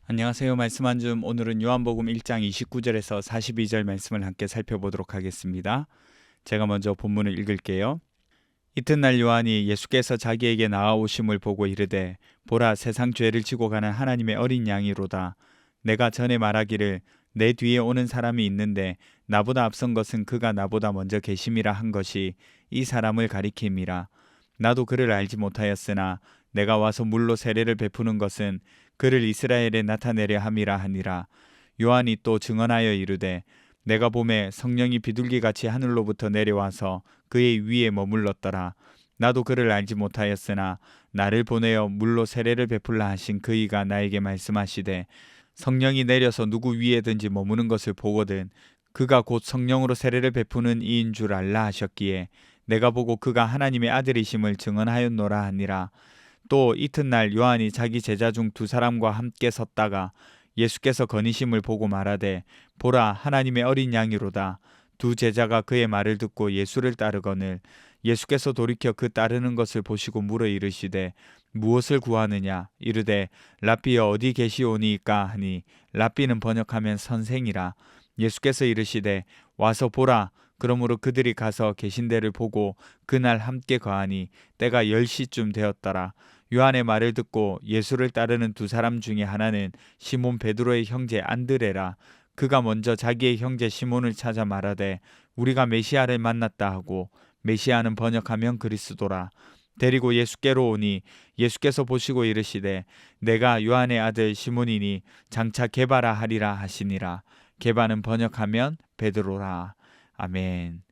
안녕하세요. 말씀 한 줌. 오늘은 요한복음 1장 29절에서 42절 말씀을 함께 살펴보도록 하겠습니다. 제가 먼저 본문을 읽을게요. 이튿날 요한이 예수께서 자기에게 나아오심을 보고 이르되 보라, 세상 죄를 지고 가는 하나님의 어린 양이로다. 내가 전에 말하기를 내 뒤에 오는 사람이 있는데 나보다 앞선 것은 그가 나보다 먼저 계심이라 한 것이 이 사람을 가리킴이라. 나도 그를 알지 못하였으나 내가 와서 물로 세례를 베푸는 것은 그를 이스라엘에 나타내려 함이라 하니라. 요한이 또 증언하여 이르되 내가 보매 성령이 비둘기같이 하늘로부터 내려와서 그의 위에 머물렀더라. 나도 그를 알지 못하였으나 나를 보내어 물로 세례를 베풀라 하신 그이가 나에게 말씀하시되 성령이 내려서 누구 위에든지 머무는 것을 보거든 그가 곧 성령으로 세례를 베푸는 이인 줄 알라 하셨기에 내가 보고 그가 하나님의 아들이심을 증언하였노라 하니라. 또 이튿날 요한이 자기 제자 중 두 사람과 함께 섰다가 예수께서 거니심을 보고 말하되 보라, 하나님의 어린 양이로다. 두 제자가 그의 말을 듣고 예수를 따르거늘 예수께서 돌이켜 그 따르는 것을 보시고 물어 이르시되 무엇을 구하느냐. 이르되 랍비여 어디 계시오니이까 하니 랍비는 번역하면 선생이라. 예수께서 이르시되 와서 보라. 그러므로 그들이 가서 계신 데를 보고 그날 함께 거하니 때가 10시쯤 되었더라. 요한의 말을 듣고 예수를 따르는 두 사람 중에 하나는 시몬 베드로의 형제 안드레라. 그가 먼저 자기의 형제 시몬을 찾아 말하되 우리가 메시아를 만났다 하고, 메시아는 번역하면 그리스도라. 데리고 예수께로 오니 예수께서 보시고 이르시되 내가 요한의 아들 시몬이니 장차 게바라 하리라 하시니라. 게바는 번역하면 베드로라. 아멘.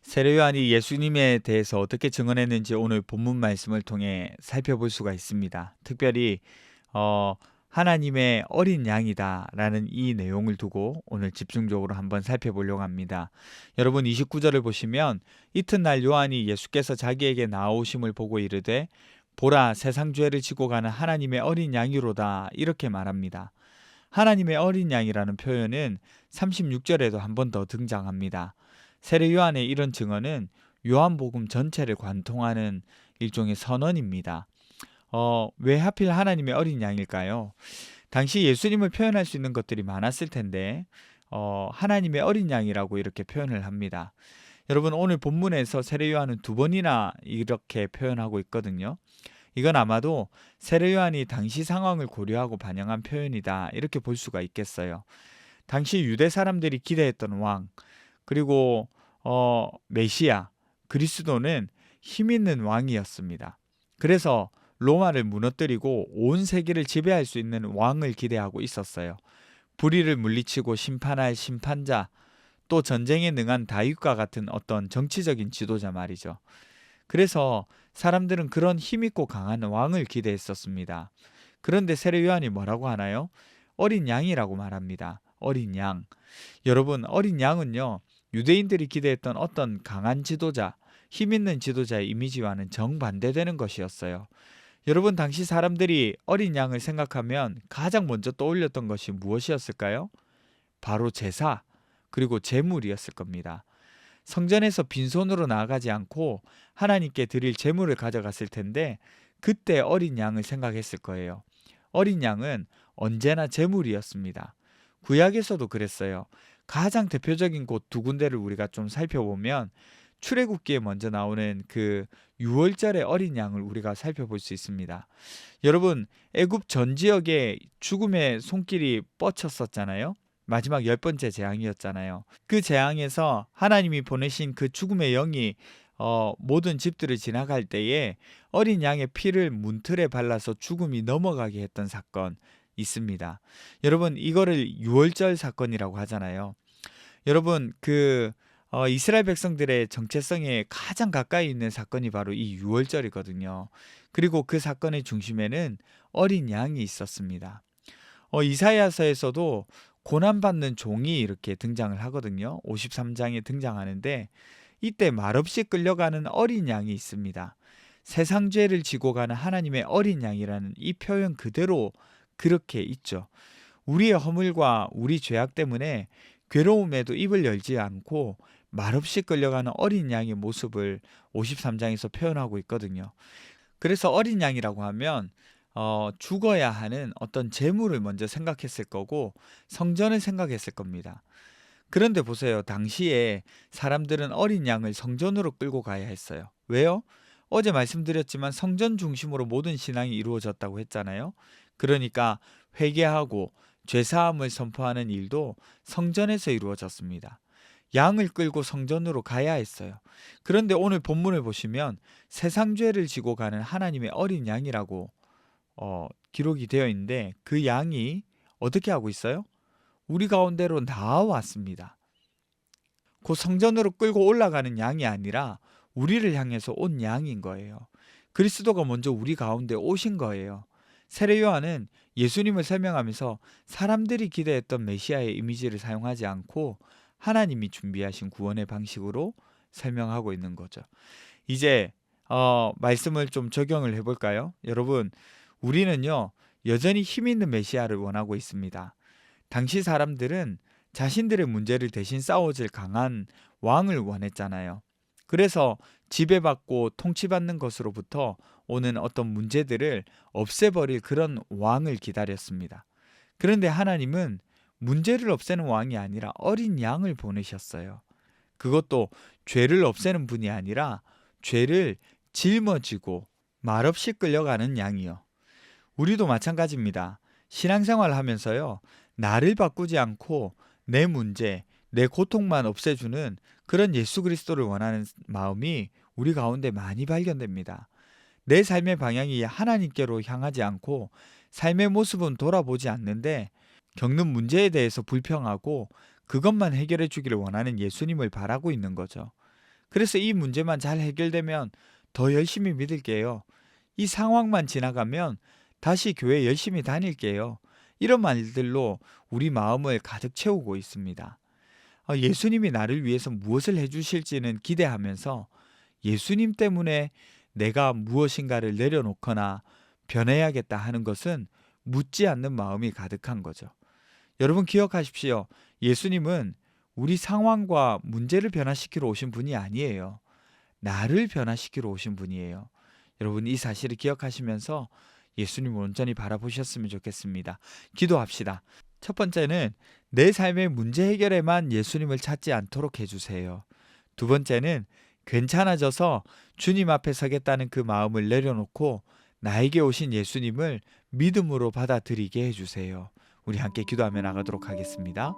세례 요한이 예수님에 대해서 어떻게 증언했는지 오늘 본문 말씀을 통해 살펴볼 수가 있습니다. 특별히 하나님의 어린 양이다라는 이 내용을 두고 오늘 집중적으로 한번 살펴보려고 합니다. 여러분 29절을 보시면 이튿날 요한이 예수께서 자기에게 나오심을 보고 이르되 보라, 세상 죄를 지고 가는 하나님의 어린 양이로다, 이렇게 말합니다. 하나님의 어린 양이라는 표현은 36절에도 한 번 더 등장합니다. 세례 요한의 이런 증언은 요한복음 전체를 관통하는 일종의 선언입니다. 왜 하필 하나님의 어린 양일까요? 당시 예수님을 표현할 수 있는 것들이 많았을 텐데 하나님의 어린 양이라고 이렇게 표현을 합니다. 여러분 오늘 본문에서 세례 요한은 두 번이나 이렇게 표현하고 있거든요. 이건 아마도 세례 요한이 당시 상황을 고려하고 반영한 표현이다, 이렇게 볼 수가 있겠어요. 당시 유대 사람들이 기대했던 왕, 그리고 메시아, 그리스도는 힘 있는 왕이었습니다. 그래서 로마를 무너뜨리고 온 세계를 지배할 수 있는 왕을 기대하고 있었어요. 불의를 물리치고 심판할 심판자, 또 전쟁에 능한 다윗과 같은 어떤 정치적인 지도자 말이죠. 그래서 사람들은 그런 힘있고 강한 왕을 기대했었습니다. 그런데 세례 요한이 뭐라고 하나요? 어린 양이라고 말합니다. 어린 양. 여러분, 어린 양은요, 유대인들이 기대했던 어떤 강한 지도자, 힘있는 지도자의 이미지와는 정반대되는 것이었어요. 여러분, 당시 사람들이 어린 양을 생각하면 가장 먼저 떠올렸던 것이 무엇이었을까요? 바로 제사, 그리고 제물이었을 겁니다. 성전에서 빈손으로 나아가지 않고 하나님께 드릴 제물을 가져갔을 텐데 그때 어린 양을 생각했을 거예요. 어린 양은 언제나 제물이었습니다. 구약에서도 그랬어요. 가장 대표적인 곳 두 군데를 우리가 좀 살펴보면 출애굽기에 먼저 나오는 그 유월절의 어린 양을 우리가 살펴볼 수 있습니다. 여러분, 애굽 전 지역에 죽음의 손길이 뻗쳤었잖아요. 마지막 10번째 재앙이었잖아요. 그 재앙에서 하나님이 보내신 그 죽음의 영이 모든 집들을 지나갈 때에 어린 양의 피를 문틀에 발라서 죽음이 넘어가게 했던 사건 있습니다. 여러분, 이거를 유월절 사건이라고 하잖아요. 여러분, 이스라엘 백성들의 정체성에 가장 가까이 있는 사건이 바로 이 유월절이거든요. 그리고 그 사건의 중심에는 어린 양이 있었습니다. 이사야서에서도 고난받는 종이 이렇게 등장을 하거든요. 53장에 등장하는데 이때 말없이 끌려가는 어린 양이 있습니다. 세상 죄를 지고 가는 하나님의 어린 양이라는 이 표현 그대로 그렇게 있죠. 우리의 허물과 우리 죄악 때문에 괴로움에도 입을 열지 않고 말없이 끌려가는 어린 양의 모습을 53장에서 표현하고 있거든요. 그래서 어린 양이라고 하면 죽어야 하는 어떤 재물을 먼저 생각했을 거고 성전을 생각했을 겁니다. 그런데 보세요. 당시에 사람들은 어린 양을 성전으로 끌고 가야 했어요. 왜요? 어제 말씀드렸지만 성전 중심으로 모든 신앙이 이루어졌다고 했잖아요. 그러니까 회개하고 죄사함을 선포하는 일도 성전에서 이루어졌습니다. 양을 끌고 성전으로 가야 했어요. 그런데 오늘 본문을 보시면 세상 죄를 지고 가는 하나님의 어린 양이라고 기록이 되어 있는데 그 양이 어떻게 하고 있어요? 우리 가운데로 나왔습니다. 그 성전으로 끌고 올라가는 양이 아니라 우리를 향해서 온 양인 거예요. 그리스도가 먼저 우리 가운데 오신 거예요. 세례 요한은 예수님을 설명하면서 사람들이 기대했던 메시아의 이미지를 사용하지 않고 하나님이 준비하신 구원의 방식으로 설명하고 있는 거죠. 이제 말씀을 좀 적용을 해볼까요? 여러분, 우리는요 여전히 힘 있는 메시아를 원하고 있습니다. 당시 사람들은 자신들의 문제를 대신 싸워줄 강한 왕을 원했잖아요. 그래서 지배받고 통치받는 것으로부터 오는 어떤 문제들을 없애버릴 그런 왕을 기다렸습니다. 그런데 하나님은 문제를 없애는 왕이 아니라 어린 양을 보내셨어요. 그것도 죄를 없애는 분이 아니라 죄를 짊어지고 말없이 끌려가는 양이요. 우리도 마찬가지입니다. 신앙생활 하면서요, 나를 바꾸지 않고 내 문제, 내 고통만 없애주는 그런 예수 그리스도를 원하는 마음이 우리 가운데 많이 발견됩니다. 내 삶의 방향이 하나님께로 향하지 않고 삶의 모습은 돌아보지 않는데 겪는 문제에 대해서 불평하고 그것만 해결해 주기를 원하는 예수님을 바라고 있는 거죠. 그래서 이 문제만 잘 해결되면 더 열심히 믿을게요. 이 상황만 지나가면 다시 교회 열심히 다닐게요. 이런 말들로 우리 마음을 가득 채우고 있습니다. 예수님이 나를 위해서 무엇을 해주실지는 기대하면서 예수님 때문에 내가 무엇인가를 내려놓거나 변해야겠다 하는 것은 묻지 않는 마음이 가득한 거죠. 여러분 기억하십시오. 예수님은 우리 상황과 문제를 변화시키러 오신 분이 아니에요. 나를 변화시키러 오신 분이에요. 여러분 이 사실을 기억하시면서 예수님을 온전히 바라보셨으면 좋겠습니다. 기도합시다. 첫 번째는 내 삶의 문제 해결에만 예수님을 찾지 않도록 해주세요. 두 번째는 괜찮아져서 주님 앞에 서겠다는 그 마음을 내려놓고 나에게 오신 예수님을 믿음으로 받아들이게 해주세요. 우리 함께 기도하며 나가도록 하겠습니다.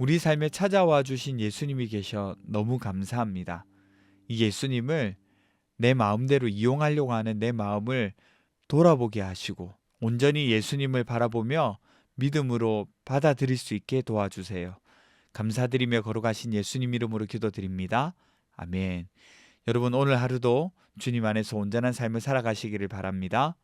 우리 삶에 찾아와 주신 예수님이 계셔 너무 감사합니다. 이 예수님을 내 마음대로 이용하려고 하는 내 마음을 돌아보게 하시고 온전히 예수님을 바라보며 믿음으로 받아들일 수 있게 도와주세요. 감사드리며 걸어가신 예수님 이름으로 기도드립니다. 아멘. 여러분 오늘 하루도 주님 안에서 온전한 삶을 살아가시기를 바랍니다.